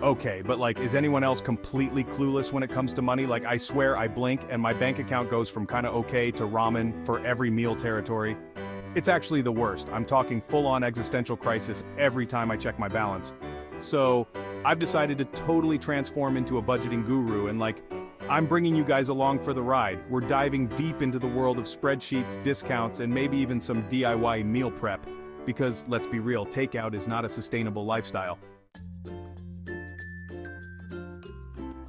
Okay, but like, is anyone else completely clueless when it comes to money? Like, I swear I blink and my bank account goes from kinda okay to ramen for every meal territory. It's actually the worst. I'm talking full-on existential crisis every time I check my balance. So, I've decided to totally transform into a budgeting guru and like, I'm bringing you guys along for the ride. We're diving deep into the world of spreadsheets, discounts, and maybe even some DIY meal prep. Because, let's be real, takeout is not a sustainable lifestyle.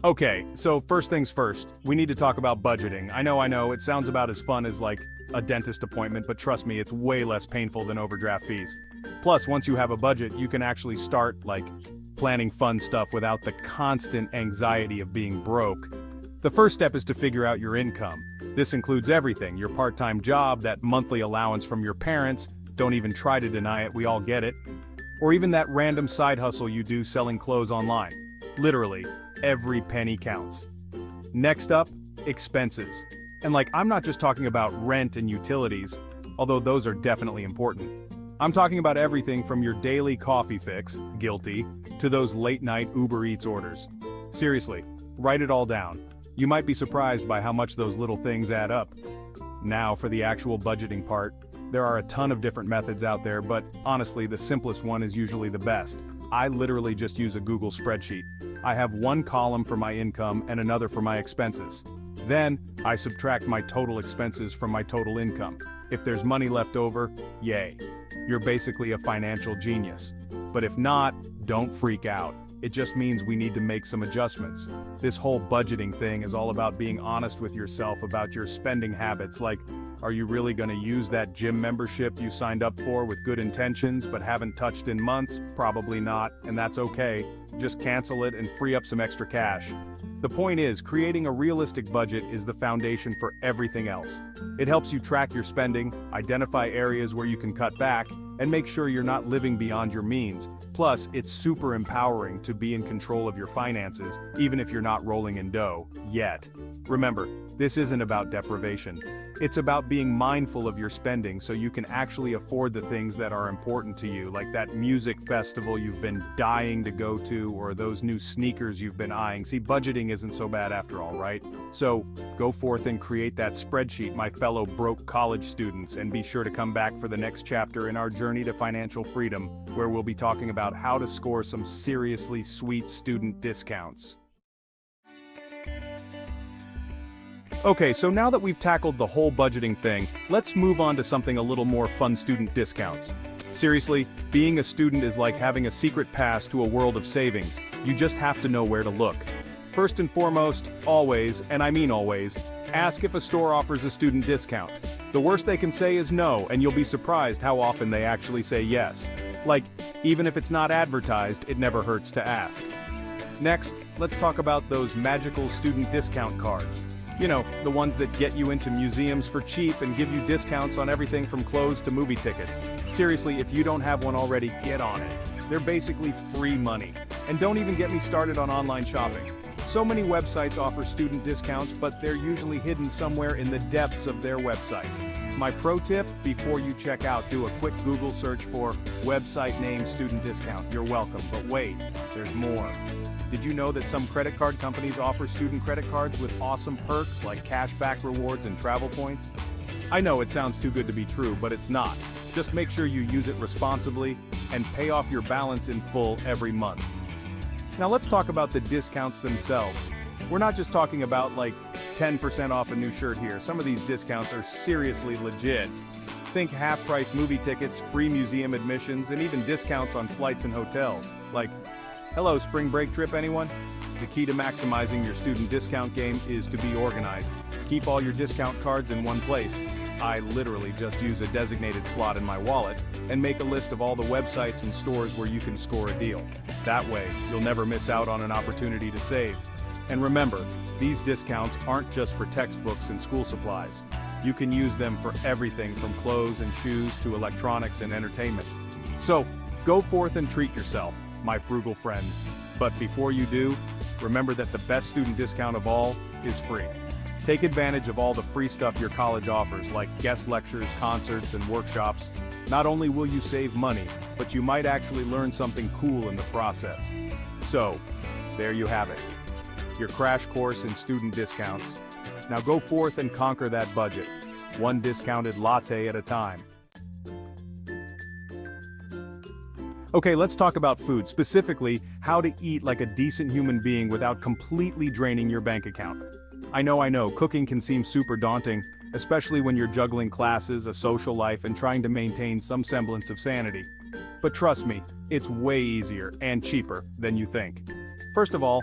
Okay, so first things first, we need to talk about budgeting. I know, it sounds about as fun as like a dentist appointment, but trust me, it's way less painful than overdraft fees. Plus, once you have a budget, you can actually start, like, planning fun stuff without the constant anxiety of being broke. The first step is to figure out your income. This includes everything, your part-time job, that monthly allowance from your parents, don't even try to deny it, we all get it. Or even that random side hustle you do selling clothes online. Literally, every penny counts. Next up, expenses. And like, I'm not just talking about rent and utilities, although those are definitely important. I'm talking about everything from your daily coffee fix, guilty, to those late-night Uber Eats orders. Seriously, write it all down. You might be surprised by how much those little things add up. Now for the actual budgeting part. There are a ton of different methods out there, but honestly, the simplest one is usually the best. I literally just use a Google spreadsheet. I have one column for my income and another for my expenses. Then, I subtract my total expenses from my total income. If there's money left over, yay. You're basically a financial genius. But if not, don't freak out. It just means we need to make some adjustments. This whole budgeting thing is all about being honest with yourself about your spending habits. Like, are you really gonna use that gym membership you signed up for with good intentions but haven't touched in months? Probably not, and that's okay. Just cancel it and free up some extra cash. The point is, creating a realistic budget is the foundation for everything else. It helps you track your spending, identify areas where you can cut back, and make sure you're not living beyond your means. Plus, it's super empowering to be in control of your finances, even if you're not rolling in dough, yet. Remember, this isn't about deprivation. It's about being mindful of your spending so you can actually afford the things that are important to you, like that music festival you've been dying to go to, or those new sneakers you've been eyeing. See, budgeting isn't so bad after all, right? So, go forth and create that spreadsheet, my fellow broke college students, and be sure to come back for the next chapter in our journey to financial freedom, where we'll be talking about how to score some seriously sweet student discounts. Okay, so now that we've tackled the whole budgeting thing, let's move on to something a little more fun: student discounts. Seriously, being a student is like having a secret pass to a world of savings. You just have to know where to look. First and foremost, always, and I mean always, ask if a store offers a student discount. The worst they can say is no, and you'll be surprised how often they actually say yes. Like, even if it's not advertised, it never hurts to ask. Next, let's talk about those magical student discount cards. You know, the ones that get you into museums for cheap and give you discounts on everything from clothes to movie tickets. Seriously, if you don't have one already, get on it. They're basically free money. And don't even get me started on online shopping. So many websites offer student discounts, but they're usually hidden somewhere in the depths of their website. My pro tip: before you check out, do a quick Google search for website name student discount. You're welcome, but wait, there's more. Did you know that some credit card companies offer student credit cards with awesome perks like cashback rewards and travel points? I know it sounds too good to be true, but it's not. Just make sure you use it responsibly and pay off your balance in full every month. Now let's talk about the discounts themselves. We're not just talking about like 10% off a new shirt here. Some of these discounts are seriously legit. Think half-price movie tickets, free museum admissions, and even discounts on flights and hotels. Like, hello, spring break trip, anyone? The key to maximizing your student discount game is to be organized. Keep all your discount cards in one place. I literally just use a designated slot in my wallet and make a list of all the websites and stores where you can score a deal. That way, you'll never miss out on an opportunity to save. And remember, these discounts aren't just for textbooks and school supplies. You can use them for everything from clothes and shoes to electronics and entertainment. So, go forth and treat yourself, my frugal friends. But before you do, remember that the best student discount of all is free. Take advantage of all the free stuff your college offers, like guest lectures, concerts, and workshops. Not only will you save money, but you might actually learn something cool in the process. So, there you have it. Your crash course in student discounts. Now go forth and conquer that budget, one discounted latte at a time. Okay, let's talk about food, specifically how to eat like a decent human being without completely draining your bank account. I know, cooking can seem super daunting, especially when you're juggling classes, a social life, and trying to maintain some semblance of sanity. But trust me, it's way easier and cheaper than you think. First of all,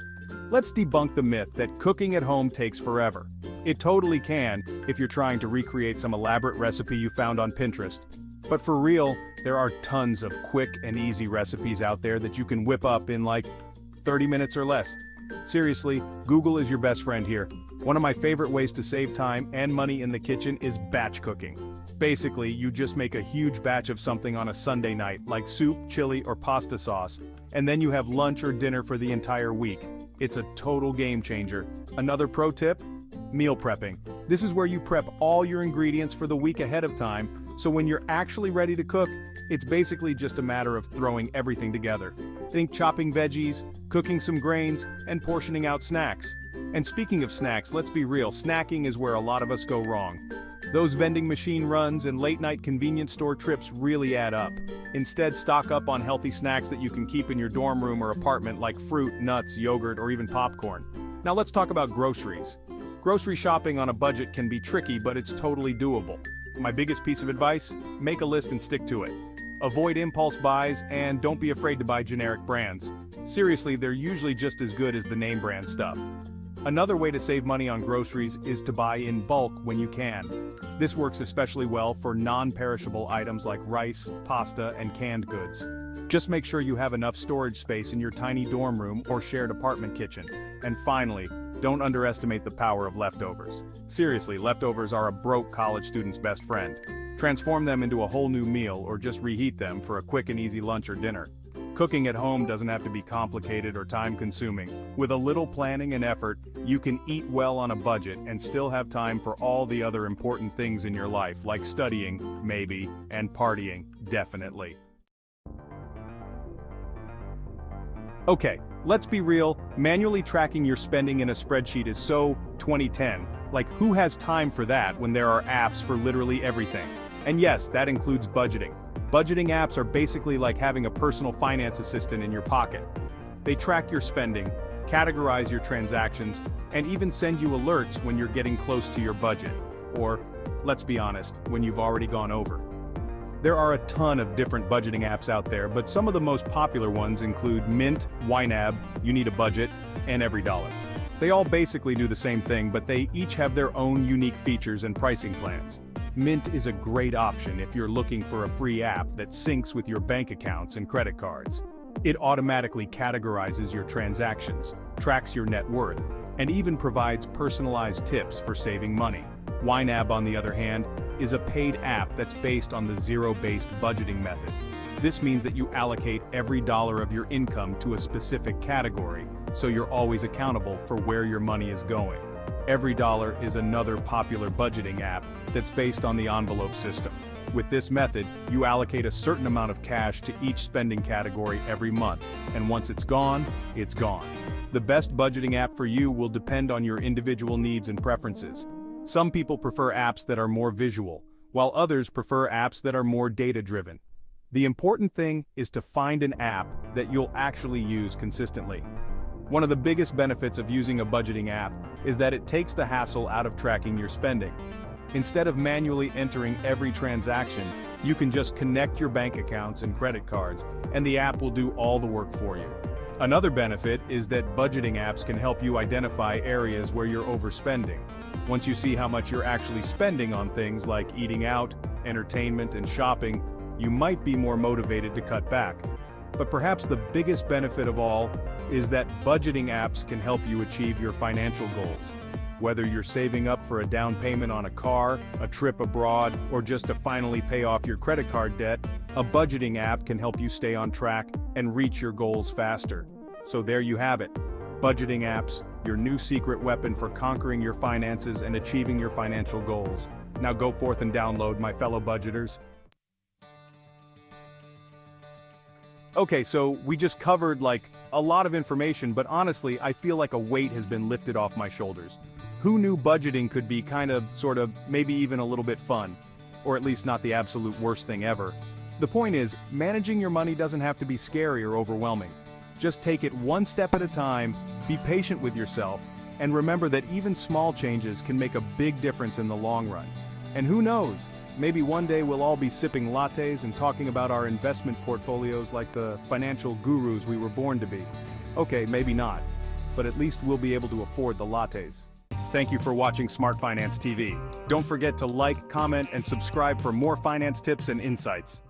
let's debunk the myth that cooking at home takes forever. It totally can if you're trying to recreate some elaborate recipe you found on Pinterest. But for real, there are tons of quick and easy recipes out there that you can whip up in like 30 minutes or less. Seriously, Google is your best friend here. One of my favorite ways to save time and money in the kitchen is batch cooking. Basically, you just make a huge batch of something on a Sunday night, like soup, chili, or pasta sauce, and then you have lunch or dinner for the entire week. It's a total game changer. Another pro tip? Meal prepping. This is where you prep all your ingredients for the week ahead of time, so when you're actually ready to cook, it's basically just a matter of throwing everything together. Think chopping veggies, cooking some grains, and portioning out snacks. And speaking of snacks, let's be real, snacking is where a lot of us go wrong. Those vending machine runs and late-night convenience store trips really add up. Instead, stock up on healthy snacks that you can keep in your dorm room or apartment, like fruit, nuts, yogurt, or even popcorn. Now let's talk about groceries. Grocery shopping on a budget can be tricky, but it's totally doable. My biggest piece of advice? Make a list and stick to it. Avoid impulse buys, and don't be afraid to buy generic brands. Seriously, they're usually just as good as the name brand stuff. Another way to save money on groceries is to buy in bulk when you can. This works especially well for non-perishable items like rice, pasta, and canned goods. Just make sure you have enough storage space in your tiny dorm room or shared apartment kitchen. And finally, don't underestimate the power of leftovers. Seriously, leftovers are a broke college student's best friend. Transform them into a whole new meal or just reheat them for a quick and easy lunch or dinner. Cooking at home doesn't have to be complicated or time-consuming. With a little planning and effort, you can eat well on a budget and still have time for all the other important things in your life, like studying, maybe, and partying, definitely. Okay, let's be real, manually tracking your spending in a spreadsheet is so 2010. Like, who has time for that when there are apps for literally everything? And yes, that includes budgeting. Budgeting apps are basically like having a personal finance assistant in your pocket. They track your spending, categorize your transactions, and even send you alerts when you're getting close to your budget. Or, let's be honest, when you've already gone over. There are a ton of different budgeting apps out there, but some of the most popular ones include Mint, YNAB, You Need a Budget, and EveryDollar. They all basically do the same thing, but they each have their own unique features and pricing plans. Mint is a great option if you're looking for a free app that syncs with your bank accounts and credit cards. It automatically categorizes your transactions, tracks your net worth, and even provides personalized tips for saving money. YNAB, on the other hand, is a paid app that's based on the zero-based budgeting method. This means that you allocate every dollar of your income to a specific category, so you're always accountable for where your money is going. EveryDollar is another popular budgeting app that's based on the envelope system. With this method, you allocate a certain amount of cash to each spending category every month, and once it's gone, it's gone. The best budgeting app for you will depend on your individual needs and preferences. Some people prefer apps that are more visual, while others prefer apps that are more data-driven. The important thing is to find an app that you'll actually use consistently. One of the biggest benefits of using a budgeting app is that it takes the hassle out of tracking your spending. Instead of manually entering every transaction, you can just connect your bank accounts and credit cards, and the app will do all the work for you. Another benefit is that budgeting apps can help you identify areas where you're overspending. Once you see how much you're actually spending on things like eating out, entertainment, and shopping, you might be more motivated to cut back. But perhaps the biggest benefit of all is that budgeting apps can help you achieve your financial goals. Whether you're saving up for a down payment on a car, a trip abroad, or just to finally pay off your credit card debt, a budgeting app can help you stay on track and reach your goals faster. So there you have it. Budgeting apps, your new secret weapon for conquering your finances and achieving your financial goals. Now go forth and download, my fellow budgeters. Okay, so we just covered like a lot of information, but honestly, I feel like a weight has been lifted off my shoulders. Who knew budgeting could be kind of, sort of, maybe even a little bit fun? Or at least not the absolute worst thing ever. The point is, managing your money doesn't have to be scary or overwhelming. Just take it one step at a time, be patient with yourself, and remember that even small changes can make a big difference in the long run. And who knows, maybe one day we'll all be sipping lattes and talking about our investment portfolios like the financial gurus we were born to be. Okay, maybe not, but at least we'll be able to afford the lattes. Thank you for watching Smart Finance TV. Don't forget to like, comment, and subscribe for more finance tips and insights.